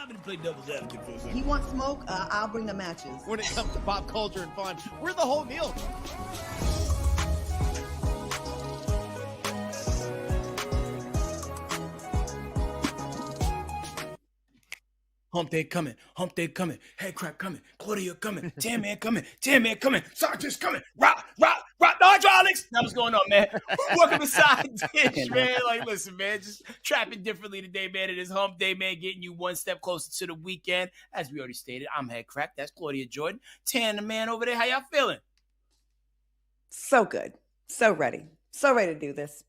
me to play devil's advocate for a second. You want smoke? I'll bring the matches. When it comes to pop culture and fun, we're the whole meal. Hump day coming, Headkrack coming, Claudia coming, Tan Man coming, Scientist coming, rock, no hydraulics. Now what's going on, man? Welcome to Side Dish, man. Like, listen, man, just trapping differently today, man. It is Hump Day, man, getting you one step closer to the weekend. As we already stated, I'm Headkrack. That's Claudia Jordan. Tan, the man over there. How y'all feeling? So good. So ready. So ready to do this.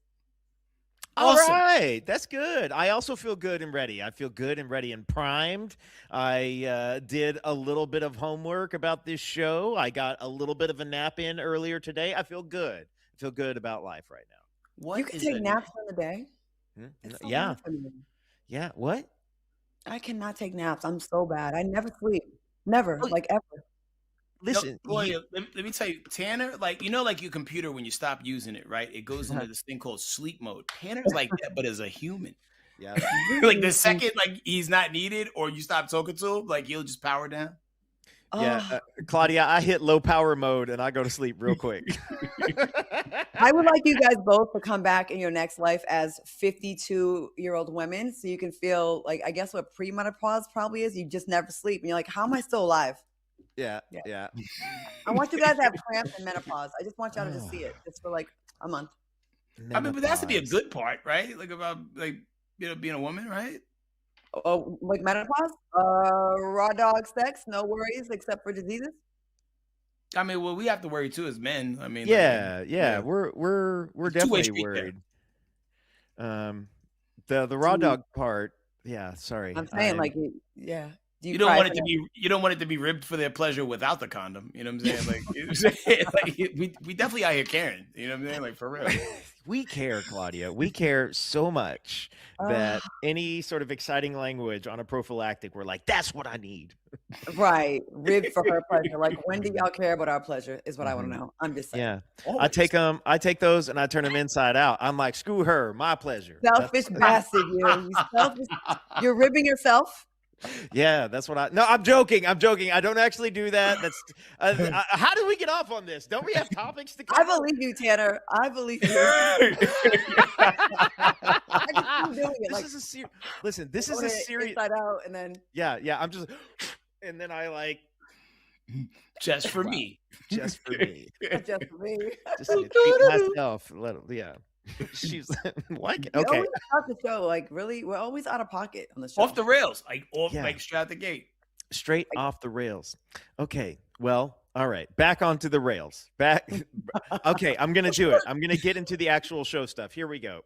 Awesome. All right. That's good. I also feel good and ready. I feel good and ready and primed. I did a little bit of homework about this show. I got a little bit of a nap in earlier today. I feel good. I feel good about life right now. What you can take naps on the day. So yeah. Yeah. What? I cannot take naps. I'm so bad. I never sleep. Never. Like ever. Listen, Claudia, let me tell you, Tanner, like, you know, like your computer, when you stop using it, right? It goes into this thing called sleep mode. Tanner's like that, but as a human. Yeah. Like the second, like, he's not needed or you stop talking to him, like, he'll just power down. Yeah. Claudia, I hit low power mode and I go to sleep real quick. I would like you guys both to come back in your next life as 52-year-old women so you can feel like, I guess what premenopause probably is. You just never sleep. And you're like, how am I still alive? Yeah. I want you guys to have cramps and menopause. I just want y'all to just see it just for like a month. Menopause. I mean, but that has to be a good part, right? Like about, like, you know, being a woman, right? Oh, like menopause? Raw dog sex, no worries except for diseases. I mean, well, we have to worry too as men. I mean, yeah. yeah. We're definitely worried. The raw dog part. Yeah. Sorry. I'm saying yeah. You don't want it to be ribbed for their pleasure without the condom. You know what I'm saying? Like, we definitely out here caring. You know what I'm saying? Like, for real. We care, Claudia. We care so much that any sort of exciting language on a prophylactic, we're like, that's what I need. Right. Ribbed for her pleasure. Like, when do y'all care about our pleasure is what I want to know. I'm just saying. Yeah. I take those and I turn them inside out. I'm like, screw her, my pleasure. Selfish bastard, you selfish. You're ribbing yourself. Yeah, that's what I'm joking. I don't actually do that. That's how do we get off on this? Don't we have topics to cover? I believe you, Tanner. I believe you. I just keep doing it. This is a serious inside out, and then I'm just, and then I like just for me. Just for me. Just treat myself. She's like, okay. We always start the show like really. We're always out of pocket on the show. Off the rails, like straight out the gate, straight off the rails. Okay, well, all right, back onto the rails. Okay, I'm gonna do it. I'm gonna get into the actual show stuff. Here we go.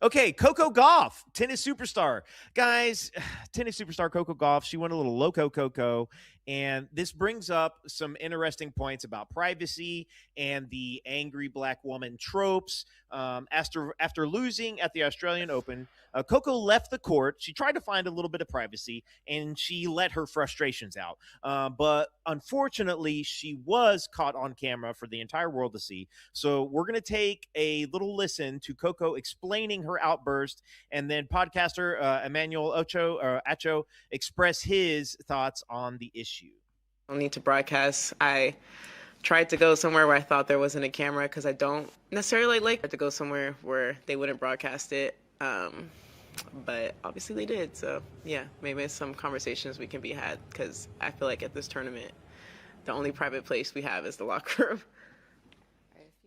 Okay, Coco Gauff, tennis superstar, guys. Tennis superstar Coco Gauff. She went a little loco Coco. And this brings up some interesting points about privacy and the angry black woman tropes. After losing at the Australian Open, Coco left the court. She tried to find a little bit of privacy, and she let her frustrations out. But unfortunately, she was caught on camera for the entire world to see. So we're going to take a little listen to Coco explaining her outburst, and then podcaster Emmanuel Acho express his thoughts on the issue. I don't need to broadcast. I tried to go somewhere where I thought there wasn't a camera because I don't necessarily like to go somewhere where they wouldn't broadcast it. But obviously they did. So yeah, maybe some conversations we can be had because I feel like at this tournament, the only private place we have is the locker room.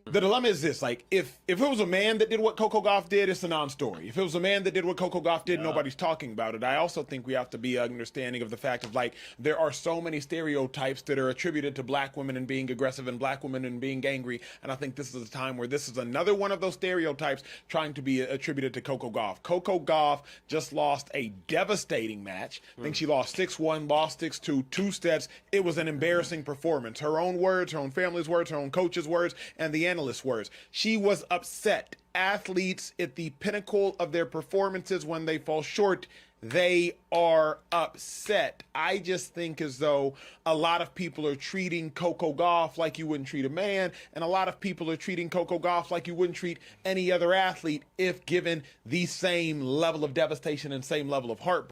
The dilemma is this, like, if it was a man that did what Coco Gauff did, it's a non-story. If it was a man that did what Coco Gauff did, nobody's talking about it. I also think we have to be understanding of the fact of, like, there are so many stereotypes that are attributed to black women and being aggressive and black women and being angry, and I think this is a time where this is another one of those stereotypes trying to be attributed to Coco Gauff. Coco Gauff just lost a devastating match. I think she lost 6-1, lost 6-2, 2 sets. It was an embarrassing performance. Her own words, her own family's words, her own coach's words, and the analyst's words. She was upset. Athletes at the pinnacle of their performances, when they fall short, they are upset. I just think as though a lot of people are treating Coco Gauff like you wouldn't treat a man, and a lot of people are treating Coco Gauff like you wouldn't treat any other athlete if given the same level of devastation and same level of heartbreak.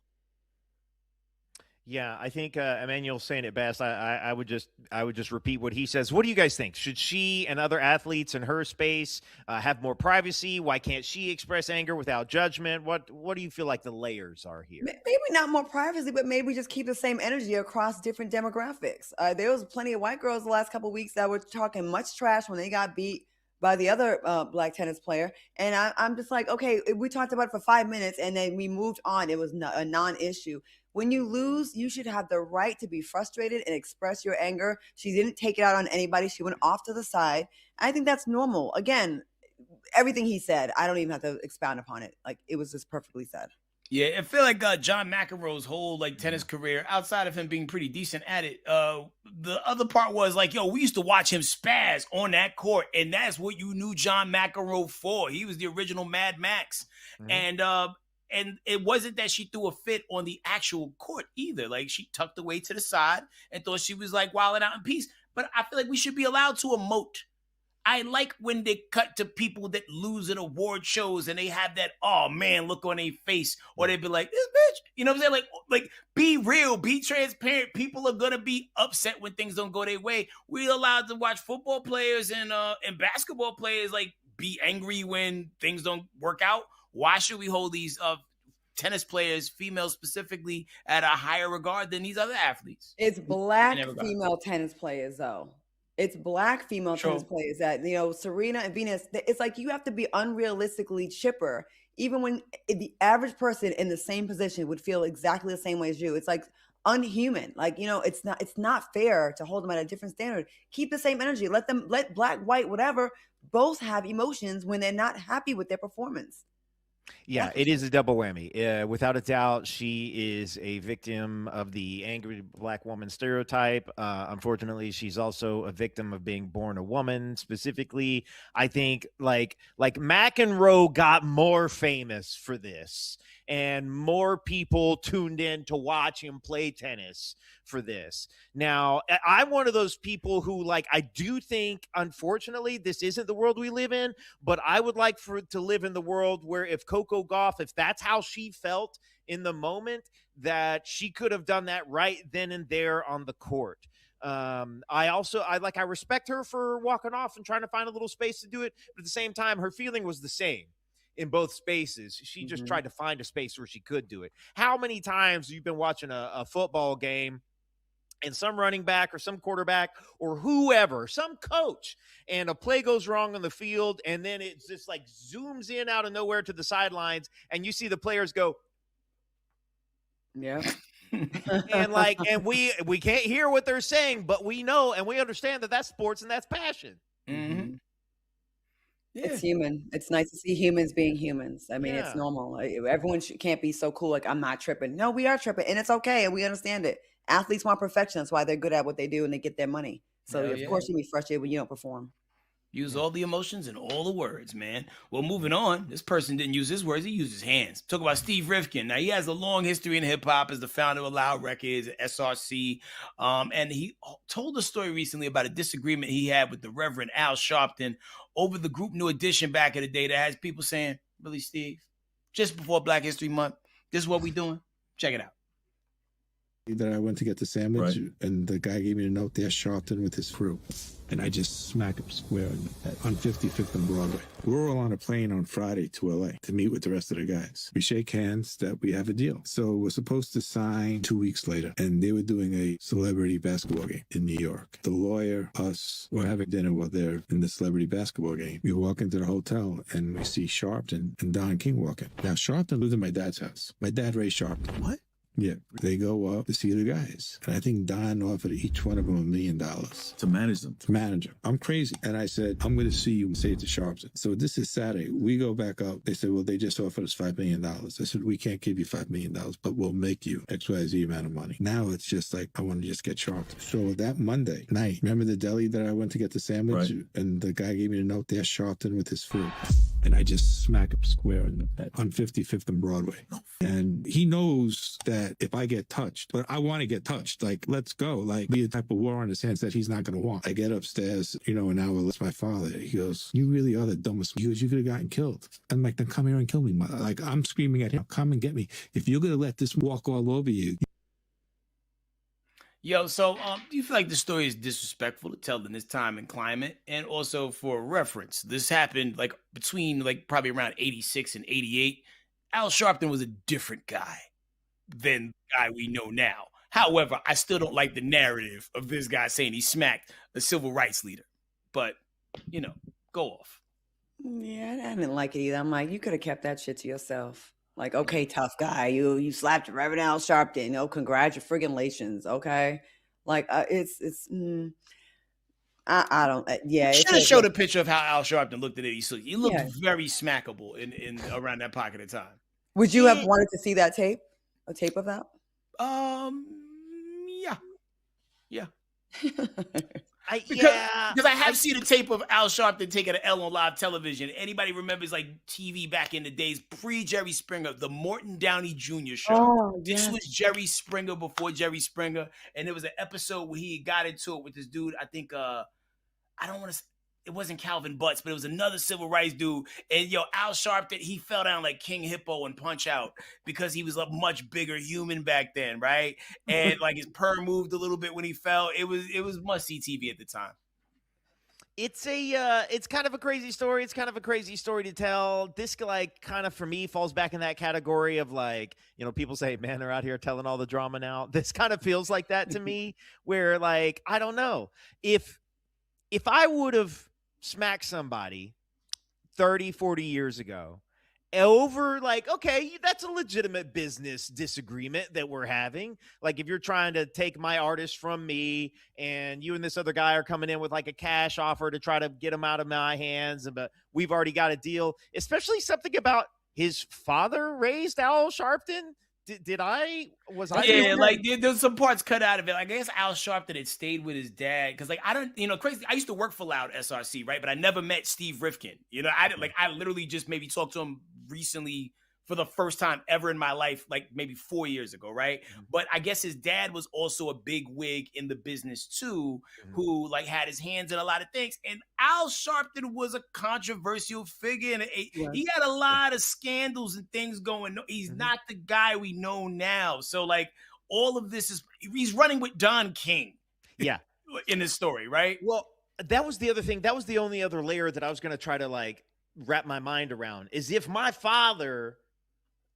Yeah, I think Emmanuel's saying it best. I would just repeat what he says. What do you guys think? Should she and other athletes in her space have more privacy? Why can't she express anger without judgment? What do you feel like the layers are here? Maybe not more privacy, but maybe just keep the same energy across different demographics. There was plenty of white girls the last couple of weeks that were talking much trash when they got beat by the other black tennis player. And I'm just like, okay, we talked about it for 5 minutes and then we moved on. It was a non-issue. When you lose, you should have the right to be frustrated and express your anger. She didn't take it out on anybody. She went off to the side. I think that's normal. Again, everything he said, I don't even have to expound upon it. Like, it was just perfectly said. Yeah, I feel like John McEnroe's whole like tennis career, outside of him being pretty decent at it, the other part was like, yo, we used to watch him spaz on that court, and that's what you knew John McEnroe for. He was the original Mad Max, and it wasn't that she threw a fit on the actual court either. Like, she tucked away to the side and thought she was like wilding out in peace. But I feel like we should be allowed to emote. I like when they cut to people that lose at award shows and they have that, oh man, look on their face. Or they be like, this bitch. You know what I'm saying? Like be real, be transparent. People are gonna be upset when things don't go their way. We're allowed to watch football players and basketball players like be angry when things don't work out. Why should we hold these tennis players, females specifically, at a higher regard than these other athletes? It's black female tennis players, though. It's black female tennis players that, Serena and Venus, it's like you have to be unrealistically chipper, even when the average person in the same position would feel exactly the same way as you. It's like unhuman. Like, it's not fair to hold them at a different standard. Keep the same energy. Let black, white, whatever, both have emotions when they're not happy with their performance. Yeah, it is a double whammy. Without a doubt, she is a victim of the angry black woman stereotype. Unfortunately, she's also a victim of being born a woman. Specifically, I think like McEnroe got more famous for this, and more people tuned in to watch him play tennis for this. Now, I'm one of those people who, like, I do think, unfortunately, this isn't the world we live in, but I would like for it to live in the world where if Coco Gauff, if that's how she felt in the moment, that she could have done that right then and there on the court. I respect her for walking off and trying to find a little space to do it, but at the same time, her feeling was the same in both spaces. She just tried to find a space where she could do it. How many times you've been watching a football game and some running back or some quarterback or whoever, some coach, and a play goes wrong on the field, and then it just like zooms in out of nowhere to the sidelines, and you see the players go, yeah. and we can't hear what they're saying, but we know and we understand that that's sports and that's passion. Mm-hmm. Yeah. It's human. It's nice to see humans being humans. I mean, it's normal. Everyone can't be so cool. Like, I'm not tripping. No, we are tripping, and it's okay, and we understand it. Athletes want perfection. That's why they're good at what they do and they get their money. So of course you be frustrated when you don't perform. Use all the emotions and all the words, man. Well, moving on. This person didn't use his words. He used his hands. Talk about Steve Rifkind. Now, he has a long history in hip-hop as the founder of Loud Records, SRC. And he told a story recently about a disagreement he had with the Reverend Al Sharpton over the group New Edition back in the day that has people saying, really, Steve? Just before Black History Month, this is what we doing? Check it out. That I went to get the sandwich, and the guy gave me a note there, Sharpton with his crew. And I just smack him square on 55th and Broadway. We're all on a plane on Friday to LA to meet with the rest of the guys. We shake hands that we have a deal. So we're supposed to sign 2 weeks later, and they were doing a celebrity basketball game in New York. The lawyer, us, were having dinner while they're in the celebrity basketball game. We walk into the hotel, and we see Sharpton and Don King walking. Now, Sharpton lived in my dad's house. My dad raised Sharpton. What? Yeah, they go up to see the guys. And I think Don offered each one of them $1 million. To manage them? To manage them. I'm crazy. And I said, I'm going to see you and say it to Sharpton. So this is Saturday. We go back up. They said, well, they just offered us $5 million. I said, we can't give you $5 million, but we'll make you XYZ amount of money. Now it's just like, I want to just get Sharpton. So that Monday night, remember the deli that I went to get the sandwich? Right. And the guy gave me a note there, Sharpton with his food. And I just smack him square in the head on 55th and Broadway. And he knows that if I get touched, but I want to get touched, like, let's go, like, be a type of war on his hands that he's not going to want. I get upstairs, an hour later, my father, he goes, you really are the dumbest. He goes, you could have gotten killed. I'm like, then come here and kill me, mother. Like, I'm screaming at him, come and get me. If you're going to let this walk all over you. Yo, so do you feel like the story is disrespectful to tell in this time and climate? And also for reference, this happened like between like probably around 86 and 88. Al Sharpton was a different guy than the guy we know now. However, I still don't like the narrative of this guy saying he smacked a civil rights leader. But, you know, go off. Yeah, I didn't like it either. I'm like, you could have kept that shit to yourself. Like, okay, tough guy, you slapped Reverend Al Sharpton. Oh, congratulations. Okay, like I don't. Yeah, Should have showed a picture of how Al Sharpton looked at it. He looked very smackable in around that pocket of time. Would you have wanted to see that tape? A tape of that? Yeah. Because I have seen a tape of Al Sharpton taking an L on live television. Anybody remembers like TV back in the days pre Jerry Springer, the Morton Downey Jr. show? Oh, this was Jerry Springer before Jerry Springer, and there was an episode where he got into it with this dude. I think I don't want to. It wasn't Calvin Butts, but it was another civil rights dude. And Al Sharpton, he fell down like King Hippo and Punch Out because he was a much bigger human back then, right? And like his perm moved a little bit when he fell. It was must see TV at the time. It's it's kind of a crazy story. It's kind of a crazy story to tell. This like kind of for me falls back in that category of like, people say, man, they're out here telling all the drama now. This kind of feels like that to me, where like, I don't know if I would have smacked somebody 30, 40 years ago over like, okay, that's a legitimate business disagreement that we're having. Like if you're trying to take my artist from me and you and this other guy are coming in with like a cash offer to try to get him out of my hands, but we've already got a deal, especially something about his father raised Al Sharpton. Was I? Yeah, like there's some parts cut out of it. Like, I guess Al Sharpton had stayed with his dad because, like, I don't, crazy. I used to work for Loud SRC, right? But I never met Steve Rifkind. I literally just maybe talked to him recently for the first time ever in my life, like maybe 4 years ago, right? Mm-hmm. But I guess his dad was also a big wig in the business too, who like had his hands in a lot of things. And Al Sharpton was a controversial figure, and he had a lot of scandals and things going on. He's not the guy we know now. So like all of this he's running with Don King. Yeah. In this story, right? Well, that was the other thing. That was the only other layer that I was going to try to like wrap my mind around, is if my father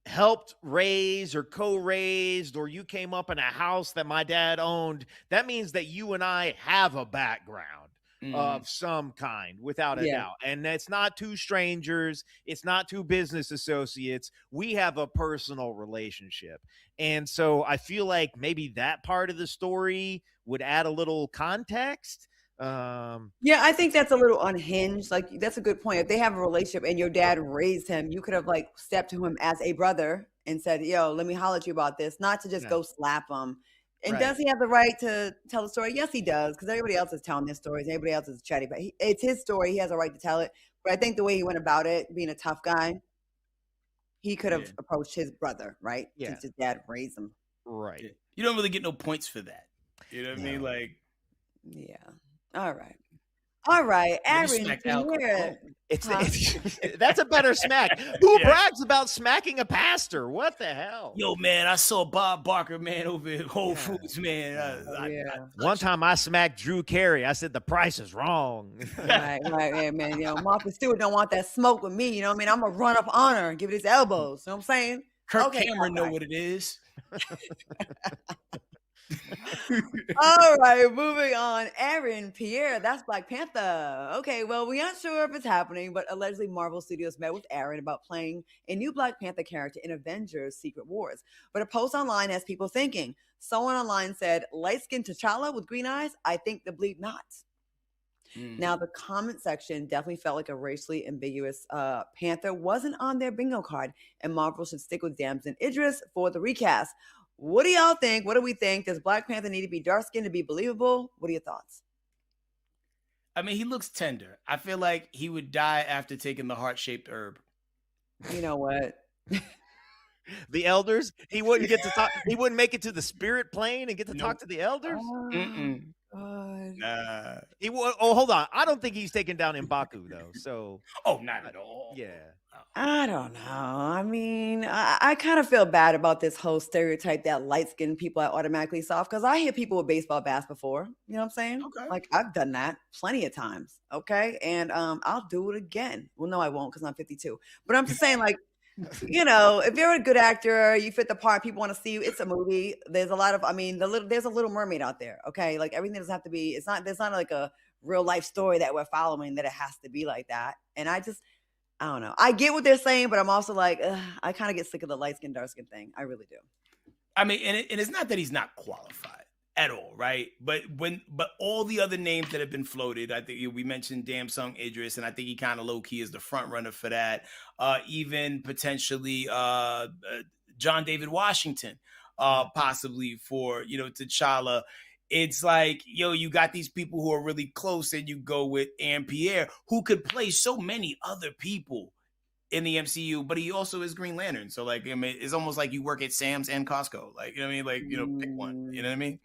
helped raise or co-raised, or you came up in a house that my dad owned, that means that you and I have a background of some kind, without a doubt. And it's not two strangers. It's not two business associates. We have a personal relationship. And so I feel like maybe that part of the story would add a little context. Yeah, I think that's a little unhinged. Like, that's a good point. If they have a relationship and your dad raised him, you could have like stepped to him as a brother and said, yo, let me holler at you about this, not to just go slap him. And does he have the right to tell the story? Yes, he does, because everybody else is telling their stories. Everybody else is chatty, but it's his story. He has a right to tell it. But I think the way he went about it, being a tough guy, he could have approached his brother, right? Yeah. Since his dad raised him. Right. Yeah. You don't really get no points for that. You know what I mean? Like, yeah. All right. Aaron Pierre. That's a better smack. Who brags about smacking a pastor? What the hell? Yo, man, I saw Bob Barker, man, over at Whole Foods, man. One time I smacked Drew Carey. I said the price is wrong. right, man. Martha Stewart don't want that smoke with me. You know what I mean? I'm gonna run up on her and give it his elbows. You know what I'm saying? Kirk Cameron know what it is. All right, moving on. Aaron Pierre, that's Black Panther. Okay, well, we aren't sure if it's happening, but allegedly Marvel Studios met with Aaron about playing a new Black Panther character in Avengers Secret Wars. But a post online has people thinking. Someone online said, light-skinned T'Challa with green eyes? I think the bleep not. Now, the comment section definitely felt like a racially ambiguous Panther wasn't on their bingo card, and Marvel should stick with Damson Idris for the recast. What do y'all think? What do we think? Does Black Panther need to be dark-skinned to be believable? What are your thoughts? I mean, he looks tender. I feel like he would die after taking the heart-shaped herb. You know what? The elders? He wouldn't get to talk. He wouldn't make it to the spirit plane and get to talk to the elders? Nah. He would. Oh, hold on. I don't think he's taking down M'Baku, though. So. Oh, not at all. Yeah. I don't know. I mean, I kind of feel bad about this whole stereotype that light-skinned people are automatically soft, because I hear people with baseball bats before. You know what I'm saying? Okay. Like, I've done that plenty of times. Okay. And I'll do it again. Well, no, I won't, because I'm 52. But I'm just saying, like, you know, if you're a good actor, you fit the part, people want to see you. It's a movie. There's a lot of, I mean, there's a Little Mermaid out there. Okay. Like, everything doesn't have to be, there's not like a real life story that we're following that it has to be like that. And I don't know. I get what they're saying, but I'm also like, I kind of get sick of the light skin, dark skin thing. I really do. I mean, and it's not that he's not qualified at all, right? But all the other names that have been floated, I think we mentioned Damsung Idris, and I think he kind of low key is the front runner for that. Even potentially John David Washington, possibly for T'Challa. It's like, you got these people who are really close, and you go with Aaron Pierre, who could play so many other people in the MCU, but he also is Green Lantern. So, like, I mean, it's almost like you work at Sam's and Costco. Like, you know what I mean? Like, pick one. You know what I mean?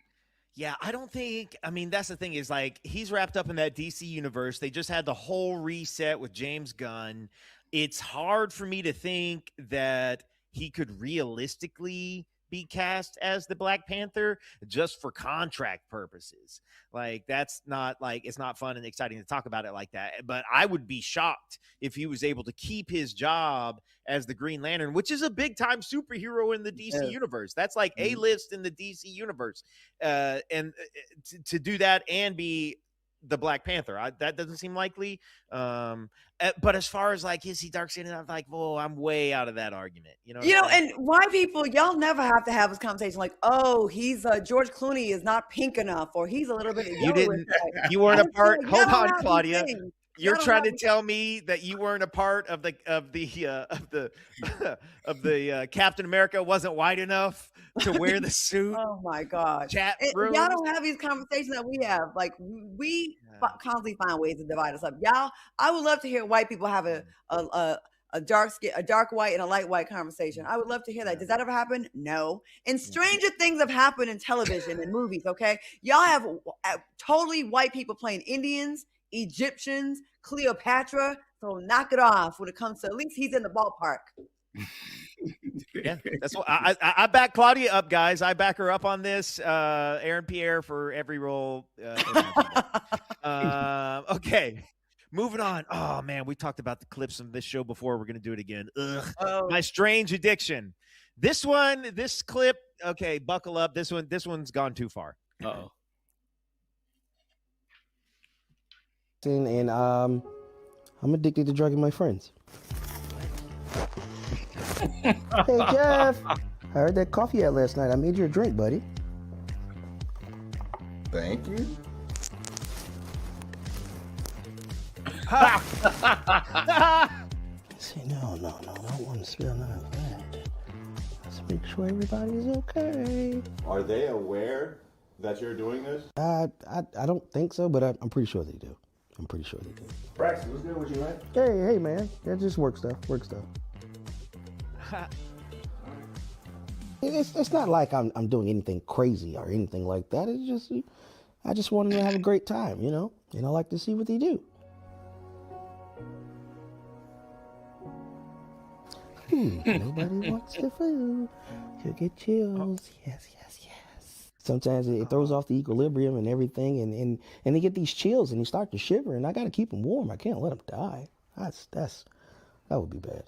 Yeah, I don't think, I mean, that's the thing is, like, he's wrapped up in that DC universe. They just had the whole reset with James Gunn. It's hard for me to think that he could realistically be cast as the Black Panther just for contract purposes. Like, that's not, like, it's not fun and exciting to talk about it like that. But I would be shocked if he was able to keep his job as the Green Lantern, which is a big time superhero in the DC universe. That's like A-list in the DC universe. And to do that and be the Black Panther, that doesn't seem likely. But as far as, like, is he dark skinned? I'm like, well, I'm way out of that argument. And white people, y'all never have to have this conversation like, oh, he's George Clooney is not pink enough, or he's a little bit. You weren't a part. Hold on, Claudia. You're trying to tell me that you weren't a part of the Captain America wasn't white enough to wear the suit. Oh my God! Y'all don't have these conversations that we have. Like, we constantly find ways to divide us up. Y'all, I would love to hear white people have a dark white and a light white conversation. I would love to hear that. Does that ever happen? No. And stranger things have happened in television and movies. Okay, y'all have totally white people playing Indians, Egyptians, Cleopatra. So knock it off when it comes to, at least he's in the ballpark. Yeah, that's what I back Claudia up, guys. I back her up on this. Aaron Pierre for every role. Okay, moving on. Oh man, we talked about the clips of this show before. We're gonna do it again. My Strange Addiction. This clip. Okay, buckle up. This one's gone too far. Uh-oh. And I'm addicted to drugging my friends. Hey Jeff, I heard that coffee you had last night. I made you a drink, buddy. Thank you. Say no, I don't want to spill none of that. Let's make sure everybody is okay. Are they aware that you're doing this? I don't think so, but I'm pretty sure they do. Braxton, what's good with you, man? Hey, man. Yeah, just work stuff. It's not like I'm doing anything crazy or anything like that. It's just, I just want them to have a great time, and I like to see what they do. Nobody wants the food. You'll get chills. Yes. Sometimes it throws off the equilibrium and everything, and they get these chills and you start to shiver, and I got to keep them warm. I can't let them die. That would be bad.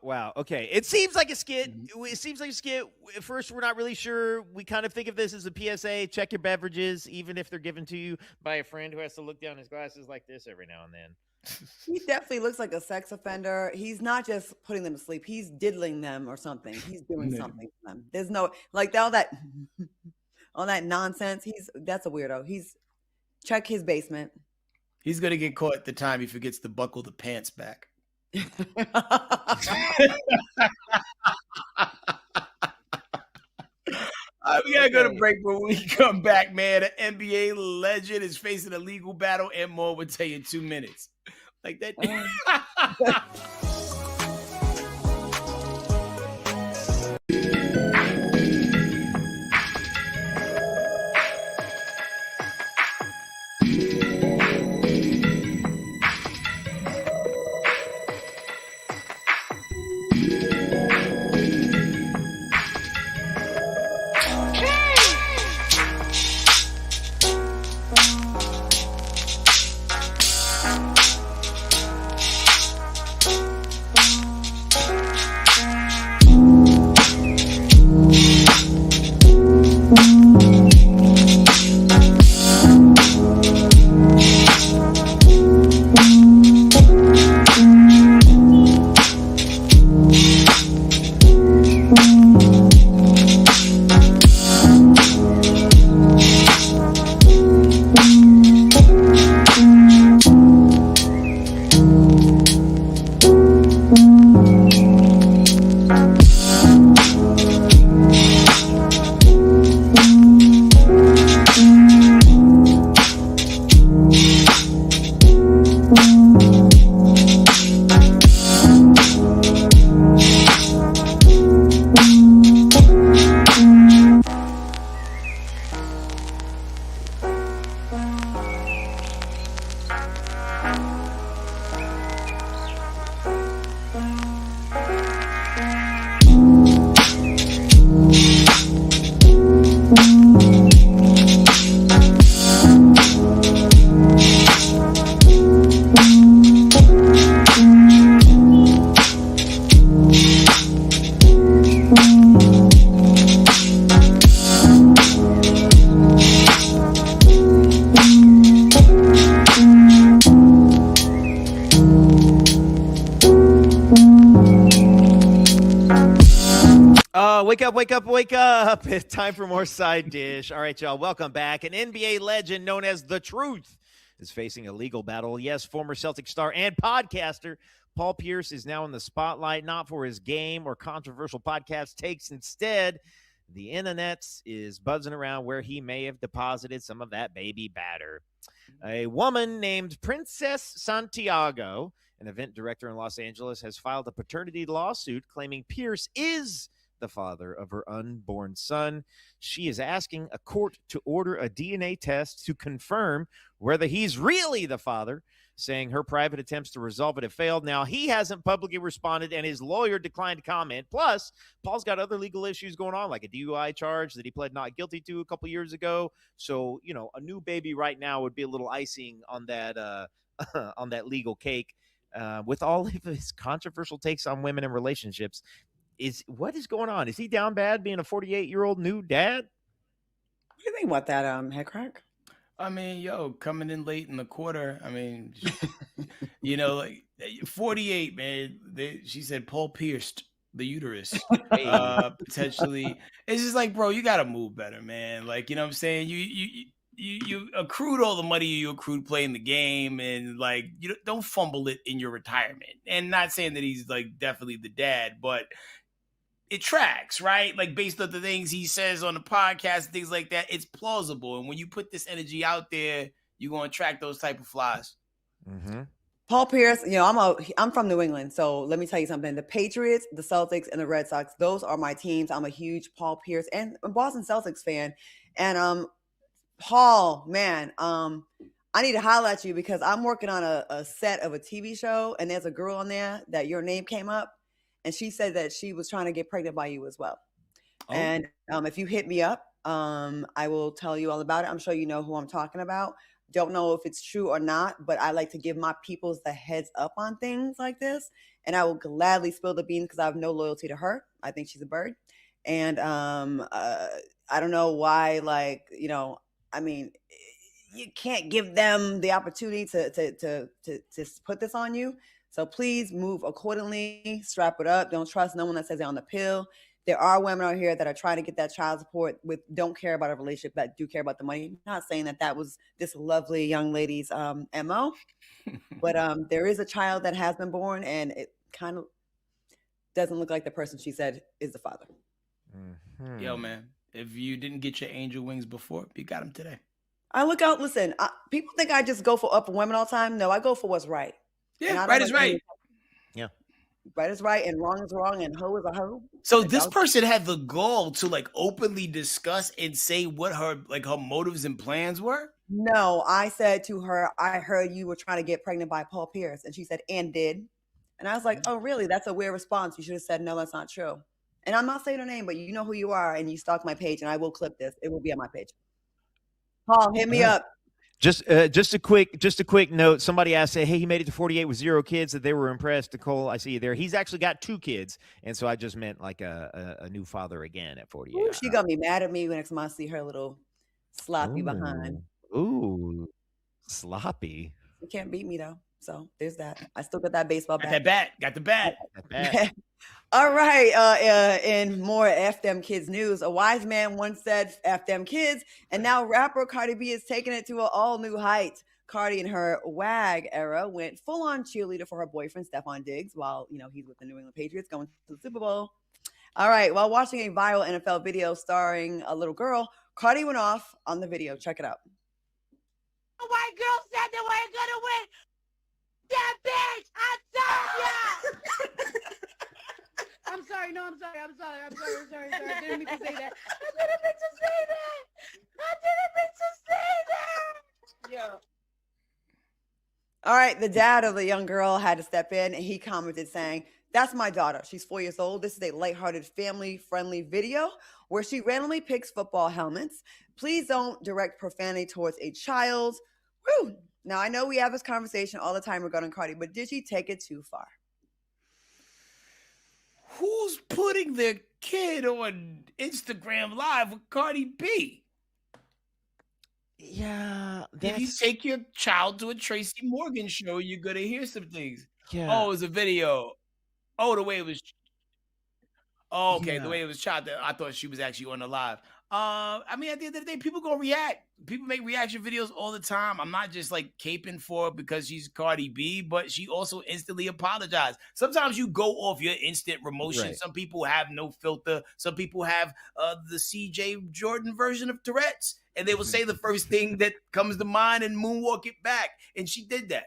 Wow. Okay. It seems like a skit. At first, we're not really sure. We kind of think of this as a PSA. Check your beverages, even if they're given to you by a friend who has to look down his glasses like this every now and then. He definitely looks like a sex offender. He's not just putting them to sleep. He's diddling them or something. He's doing something to them. There's no, like, all that nonsense. That's a weirdo. Check his basement. He's going to get caught at the time he forgets to buckle the pants back. We gotta go to break, but when we come back, man, an NBA legend is facing a legal battle and more. We'll tell you in 2 minutes. Like that. Wake up, wake up, wake up. It's time for more Side Dish. All right, y'all, welcome back. An NBA legend known as The Truth is facing a legal battle. Yes, former Celtic star and podcaster Paul Pierce is now in the spotlight, not for his game or controversial podcast takes. Instead, the internet is buzzing around where he may have deposited some of that baby batter. A woman named Princess Santiago, an event director in Los Angeles, has filed a paternity lawsuit claiming Pierce is the father of her unborn son. She is asking a court to order a DNA test to confirm whether he's really the father, saying her private attempts to resolve it have failed. Now, he hasn't publicly responded, and his lawyer declined to comment. Plus, Paul's got other legal issues going on, like a DUI charge that he pled not guilty to a couple years ago. So, you know, a new baby right now would be a little icing on that on that legal cake. With all of his controversial takes on women and relationships, what is going on? Is he down bad being a 48-year-old new dad? What do you think about that, Headkrack? I mean, coming in late in the quarter. I mean, you know, like 48, man. She said Paul pierced the uterus. Potentially. It's just like, bro, you gotta move better, man. Like, you know what I'm saying? You accrued all the money you accrued playing the game, and like, you don't fumble it in your retirement. And not saying that he's like definitely the dad, but it tracks, right? Like, based on the things he says on the podcast and things like that, it's plausible. And when you put this energy out there, you're going to attract those type of flies. Mm-hmm. Paul Pierce, you know, I'm from New England, so let me tell you something. The Patriots, the Celtics, and the Red Sox, those are my teams. I'm a huge Paul Pierce and Boston Celtics fan. And Paul, man, I need to holler at you because I'm working on a set of a TV show, and there's a girl on there that your name came up. And she said that she was trying to get pregnant by you as well. Oh. And if you hit me up, I will tell you all about it. I'm sure you know who I'm talking about. Don't know if it's true or not, but I like to give my peoples the heads up on things like this. And I will gladly spill the beans because I have no loyalty to her. I think she's a bird. And I don't know why, like, you know, I mean, you can't give them the opportunity to put this on you. So please move accordingly, strap it up. Don't trust no one that says they're on the pill. There are women out here that are trying to get that child support don't care about a relationship, that do care about the money. I'm not saying that was this lovely young lady's MO, but there is a child that has been born, and it kind of doesn't look like the person she said is the father. Mm-hmm. Yo, man, if you didn't get your angel wings before, you got them today. I look out. Listen, people think I just go for up for women all the time. No, I go for what's right. Yeah, right is right. Yeah. Right is right and wrong is wrong and hoe is a hoe. So this person had the gall to like openly discuss and say what her motives and plans were? No, I said to her, I heard you were trying to get pregnant by Paul Pierce. And she said, and did. And I was like, oh, really? That's a weird response. You should have said, no, that's not true. And I'm not saying her name, but you know who you are, and you stalk my page, and I will clip this. It will be on my page. Paul, hit me up. Just a quick note. Somebody asked, hey, he made it to 48 with 0 kids, that they were impressed. Nicole, I see you there. He's actually got 2 kids, and so I just meant like a new father again at 48. Ooh, she gonna be mad at me next time I see her little sloppy behind. Ooh, sloppy. You can't beat me though. So there's that. I still got that baseball bat. Got the bat. All right. In more F them kids news, a wise man once said F them kids, and now rapper Cardi B is taking it to an all new height. Cardi in her WAG era went full on cheerleader for her boyfriend Stephon Diggs while he's with the New England Patriots going to the Super Bowl. All right. While watching a viral NFL video starring a little girl, Cardi went off on the video. Check it out. A white girl said they weren't gonna win. That bitch, I told ya. I'm sorry. No, I'm sorry. I didn't mean to say that. Yeah. All right. The dad of the young girl had to step in, and he commented saying, "That's my daughter. She's 4 years old. This is a lighthearted, family-friendly video where she randomly picks football helmets. Please don't direct profanity towards a child." Woo! Now, I know we have this conversation all the time regarding Cardi, but did she take it too far? Who's putting their kid on Instagram Live with Cardi B? Yeah. If you take your child to a Tracy Morgan show, you're going to hear some things. Yeah. Oh, it was a video. Oh, the way it was. Oh, okay. The Yeah. way it was shot, I thought she was actually on the live. I mean, at the end of the day, people gonna react. People make reaction videos all the time. I'm not just like caping for it because she's Cardi B, but she also instantly apologized. Sometimes you go off your instant emotion. Right. Some people have no filter. Some people have the CJ Jordan version of Tourette's, and they will say the first thing that comes to mind and moonwalk it back. And she did that.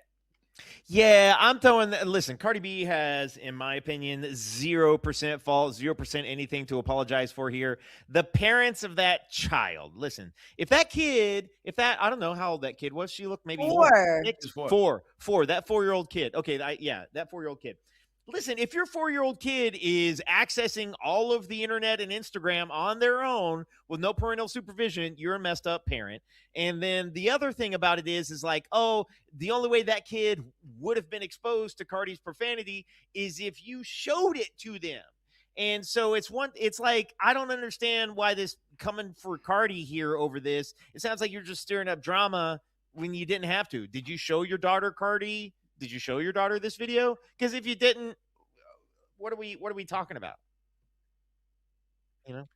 Yeah, I'm throwing. Listen, Cardi B has, in my opinion, 0% fault, 0% anything to apologize for here. The parents of that child. Listen, if that kid, I don't know how old that kid was. She looked maybe 4. 6, Four. 4. That 4-year-old kid. Okay, that 4-year-old kid. Listen, if your 4-year-old kid is accessing all of the internet and Instagram on their own with no parental supervision, you're a messed up parent. And then the other thing about it is like, oh, the only way that kid would have been exposed to Cardi's profanity is if you showed it to them. And so it's like, I don't understand why this coming for Cardi here over this. It sounds like you're just stirring up drama when you didn't have to. Did you show your daughter, Cardi? Did you show your daughter this video? Because if you didn't, what are we talking about? You know?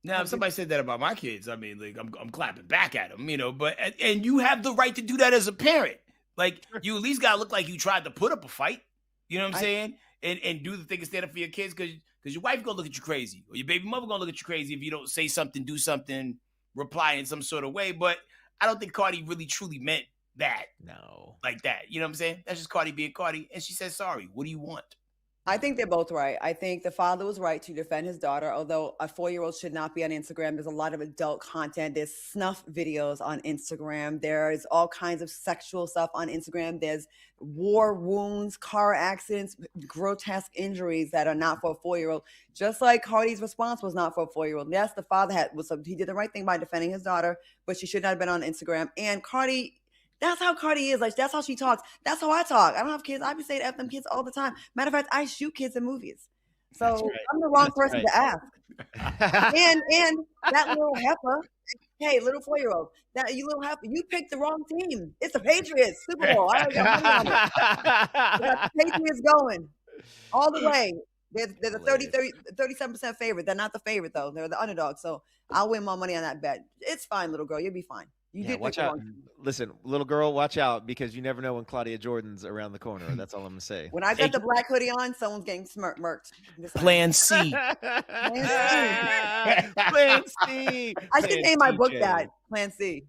Now, if somebody said that about my kids, I mean, like, I'm clapping back at them, you know. But and you have the right to do that as a parent. Like, you at least gotta look like you tried to put up a fight. You know what I'm saying? And do the thing and stand up for your kids, because your wife gonna look at you crazy, or your baby mother gonna look at you crazy if you don't say something, do something, reply in some sort of way. But I don't think Cardi really truly meant that. No. Like that. You know what I'm saying? That's just Cardi being Cardi. And she said sorry. What do you want? I think they're both right. I think the father was right to defend his daughter, although a 4-year-old should not be on Instagram. There's a lot of adult content. There's snuff videos on Instagram. There's all kinds of sexual stuff on Instagram. There's war wounds, car accidents, grotesque injuries that are not for a 4-year-old. Just like Cardi's response was not for a 4-year-old. Yes, the father he did the right thing by defending his daughter, but she should not have been on Instagram. And Cardi, that's how Cardi is. Like, that's how she talks. That's how I talk. I don't have kids. I be saying F them kids all the time. Matter of fact, I shoot kids in movies. So right. I'm the wrong person to ask. and that little heifer, hey, little 4-year-old, that you little heifer, you picked the wrong team. It's the Patriots, Super Bowl. I already got money on it. We got the Patriots going all the way. They're the 37% favorite. They're not the favorite, though. They're the underdog. So I'll win more money on that bet. It's fine, little girl. You'll be fine. You did watch out. Listen, little girl, watch out, because you never know when Claudia Jordan's around the corner. That's all I'm going to say. When I got the black hoodie on, someone's getting murked. Plan C. Plan C. I should name my book that. Plan C.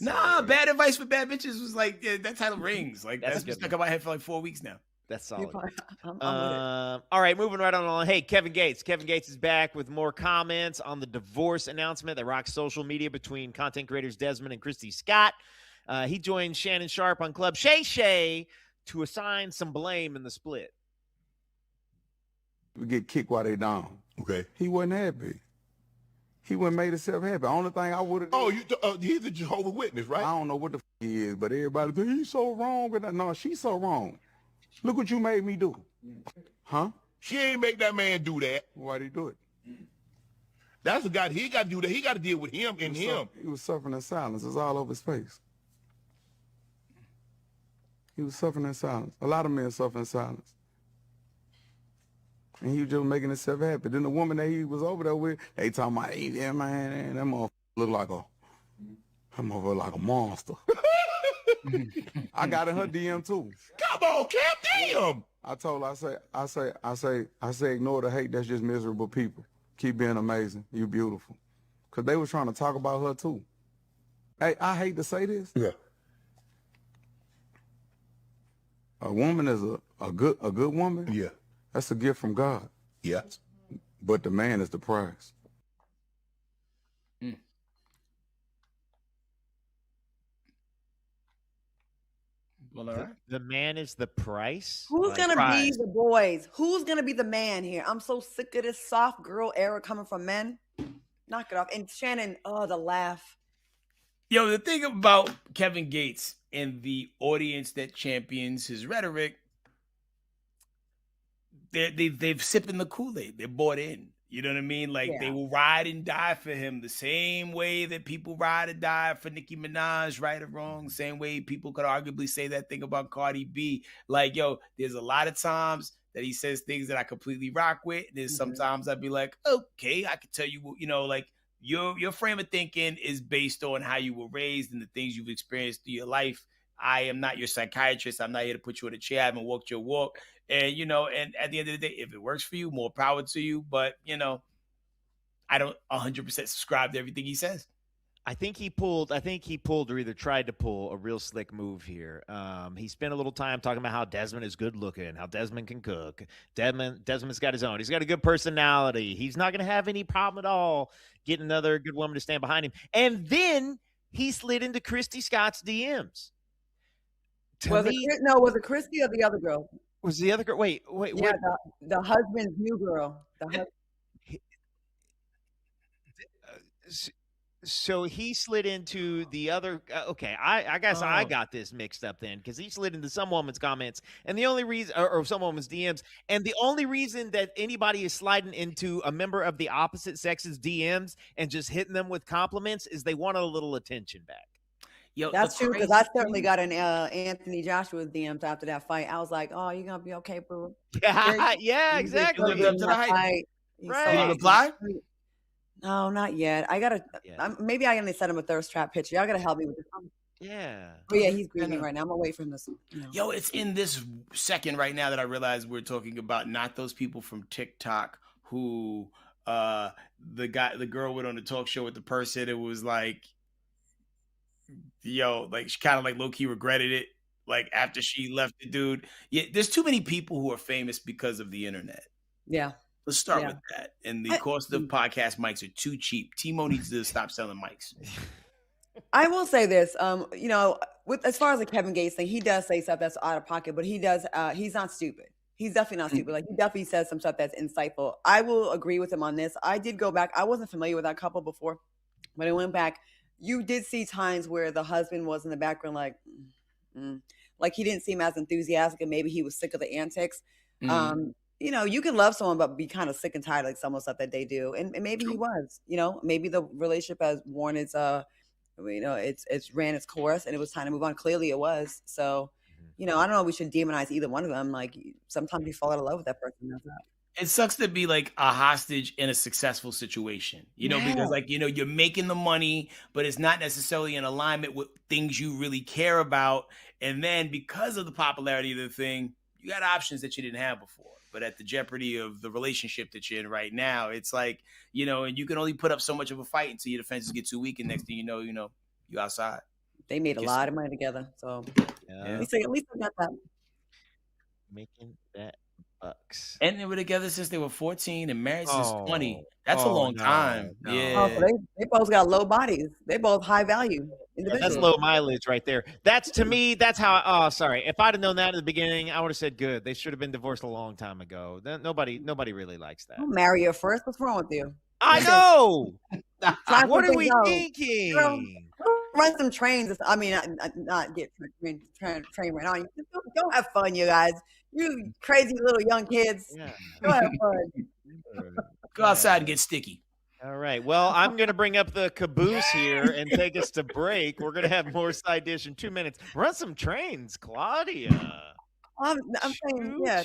Nah, Bad Advice for Bad Bitches was like, that title rings. Like, that's been good stuck in my head for like 4 weeks now. That's solid. I'm All right, moving right on. Hey, Kevin Gates. Kevin Gates is back with more comments on the divorce announcement that rocks social media between content creators Desmond and Christy Scott. He joined Shannon Sharp on Club Shay Shay to assign some blame in the split. We get kicked while they down. Okay. He wasn't happy. He wouldn't made himself happy. The only thing I would have. Oh, he's a Jehovah's Witness, right? I don't know what the he is, but everybody think he's so wrong. No, she's so wrong. Look what you made me do. Huh? She ain't make that man do that. Why'd he do it? That's the guy. He got to do that. He got to deal with him and him. He was suffering in silence. It's all over his face. He was suffering in silence. A lot of men suffer in silence. And he was just making himself happy. Then the woman that he was over there with, they talking about, hey, yeah, man, that motherfucker look like a monster. I got in her DM too. Come on, Cap, damn. I told her, I say, ignore the hate. That's just miserable people. Keep being amazing. You beautiful. Cause they was trying to talk about her too. Hey, I hate to say this. Yeah. A woman is a good woman. Yeah. That's a gift from God. Yeah. But the man is the prize. Well, all right. The man is the price? Who's going to be the boys? Who's going to be the man here? I'm so sick of this soft girl era coming from men. Knock it off. And Shannon, the laugh. Yo, the thing about Kevin Gates and the audience that champions his rhetoric, they've sipping the Kool-Aid. They're bought in. You know what I mean? Like, they will ride and die for him the same way that people ride and die for Nicki Minaj, right or wrong. Same way people could arguably say that thing about Cardi B. Like, yo, there's a lot of times that he says things that I completely rock with. There's Mm-hmm. sometimes I'd be like, okay, I can tell you, you know, like your frame of thinking is based on how you were raised and the things you've experienced through your life. I am not your psychiatrist. I'm not here to put you in a chair. I haven't walked your walk. And, you know, and at the end of the day, if it works for you, more power to you. But, you know, I don't 100% subscribe to everything he says. I think he pulled or either tried to pull a real slick move here. He spent a little time talking about how Desmond is good looking, how Desmond can cook. Desmond's got his own. He's got a good personality. He's not going to have any problem at all getting another good woman to stand behind him. And then he slid into Christy Scott's DMs. Was it Christy or the other girl? Was the other girl? Wait. Yeah, the husband's new girl. So he slid into the other. Okay, I guess I got this mixed up then, because he slid into some woman's comments, and the only reason, or some woman's DMs, and the only reason that anybody is sliding into a member of the opposite sex's DMs and just hitting them with compliments is they want a little attention back. Yo, that's true, because I certainly got an Anthony Joshua's DMs after that fight. I was like, "Oh, you're gonna be okay, boo." Yeah, exactly. Lived up to the hype. Right. Did he reply? No, not yet. I gotta. Maybe I only sent him a thirst trap picture. Y'all gotta help me with this. Yeah. Oh yeah, he's grieving right now. I'm gonna wait for him to. Yo, it's in this second right now that I realize we're talking about not those people from TikTok who the girl went on the talk show with the person. It was like, yo, like she kind of like low key regretted it. Like after she left the dude. Yeah, there's too many people who are famous because of the internet. Yeah. Let's start with that. And the cost of podcast mics are too cheap. Timo needs to stop selling mics. I will say this, you know, as far as the Kevin Gates thing, he does say stuff that's out of pocket, but he does, he's not stupid. He's definitely not stupid. Like he definitely says some stuff that's insightful. I will agree with him on this. I did go back. I wasn't familiar with that couple before, but I went back. You did see times where the husband was in the background, like he didn't seem as enthusiastic, and maybe he was sick of the antics. You know, you can love someone, but be kind of sick and tired of like some of the stuff that they do. And maybe he was, you know, maybe the relationship has worn its, you know, it's ran its course and it was time to move on. Clearly it was. So, you know, I don't know if we should demonize either one of them. Like sometimes you fall out of love with that person. That's not. It sucks to be like a hostage in a successful situation, you know, because like, you know, you're making the money, but it's not necessarily in alignment with things you really care about. And then because of the popularity of the thing, you got options that you didn't have before. But at the jeopardy of the relationship that you're in right now, it's like, you know, and you can only put up so much of a fight until your defenses get too weak. And next thing you know, you outside. They made a lot of money together. So at least I got that. Making that bucks. And they were together since they were 14 and married since 20. That's a long time. No. Yeah. Oh, so they both got low bodies. They both high value individuals. That's low mileage right there. That's to me, that's how sorry. If I'd have known that at the beginning, I would have said good. They should have been divorced a long time ago. Nobody really likes that. Don't marry her first. What's wrong with you? I know. What are we thinking? Girl, run some trains. I mean, not get train right now. Don't have fun, you guys. You crazy little young kids. Yeah. Go have fun. Go outside and get sticky. All right. Well, I'm going to bring up the caboose here and take us to break. We're going to have more side dish in 2 minutes. Run some trains, Claudia. I'm saying, yeah.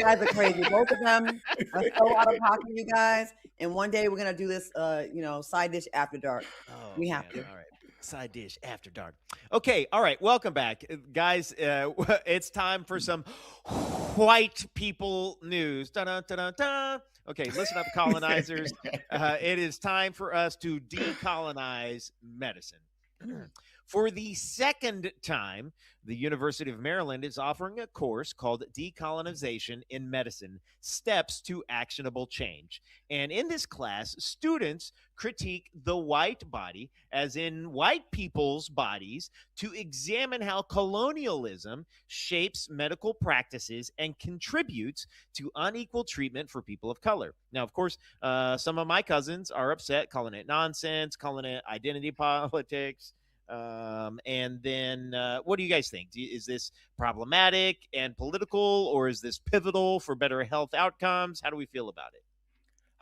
guys are crazy. Both of them are so out of pocket, you guys. And one day we're gonna do this, side dish after dark. Oh, We have man. to. All right. Side dish after dark. Okay. All right. Welcome back, guys. It's time for some white people news. Dun-dun-dun-dun-dun. Okay. Listen up, colonizers. It is time for us to decolonize medicine. For the second time, the University of Maryland is offering a course called Decolonization in Medicine: Steps to Actionable Change. And in this class, students critique the white body, as in white people's bodies, to examine how colonialism shapes medical practices and contributes to unequal treatment for people of color. Now, of course, some of my cousins are upset, calling it nonsense, calling it identity politics. And then what do you guys think? Is this problematic and political, or is this pivotal for better health outcomes? How do we feel about it?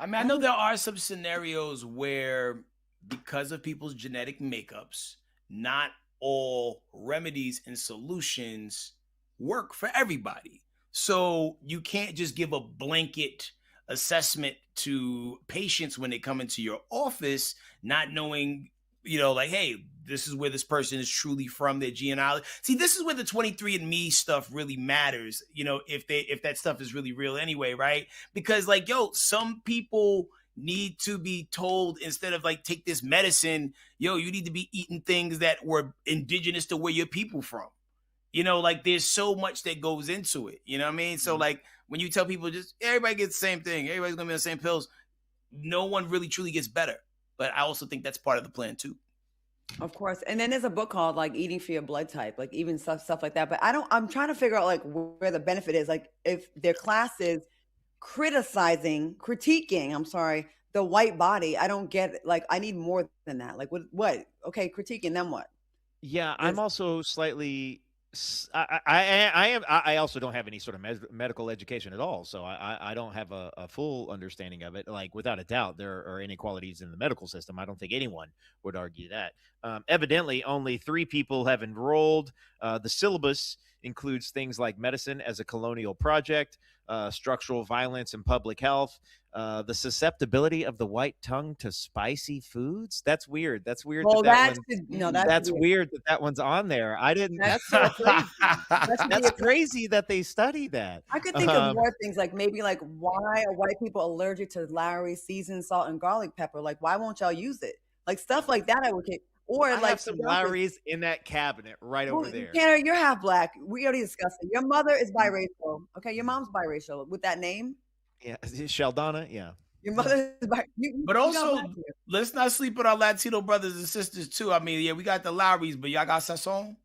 I mean, I know there are some scenarios where, because of people's genetic makeups, not all remedies and solutions work for everybody. So you can't just give a blanket assessment to patients when they come into your office, not knowing, like, hey, this is where this person is truly from, their genealogy. See, this is where the 23andMe stuff really matters, if that stuff is really real anyway, right? Because, like, some people need to be told, instead of like, take this medicine, you need to be eating things that were indigenous to where your people from. Like, there's so much that goes into it. You know what I mean? So, like, when you tell people just everybody gets the same thing, everybody's gonna be on the same pills, no one really truly gets better. But I also think that's part of the plan too. Of course. And then there's a book called like Eating for Your Blood Type, like even stuff like that. But I'm trying to figure out like where the benefit is. Like if their class is critiquing, the white body, I don't get it. Like I need more than that. Like what? Okay, critiquing, then what? Yeah, I'm also slightly. I also don't have any sort of medical education at all, so I don't have a full understanding of it. Like, without a doubt, there are inequalities in the medical system. I don't think anyone would argue that. Evidently, only 3 people have enrolled. The syllabus includes things like medicine as a colonial project, structural violence and public health, the susceptibility of the white tongue to spicy foods. That's weird. That's weird. Well, that's weird. weird that one's on there. I didn't. That's so crazy. That's crazy that they study that. I could think of more things, like maybe like, why are white people allergic to Lowry's seasoned salt and garlic pepper? Like, why won't y'all use it? Like stuff like that I would get. Or I like have some Lowry's in that cabinet right over there. Tanner, you're half black. We already discussed it. Your mother is biracial. Okay, your mom's biracial with that name. Yeah, Sheldona. Yeah. Your mother is biracial. But also, let's not sleep on our Latino brothers and sisters too. I mean, yeah, we got the Lowry's, but y'all got Sazon.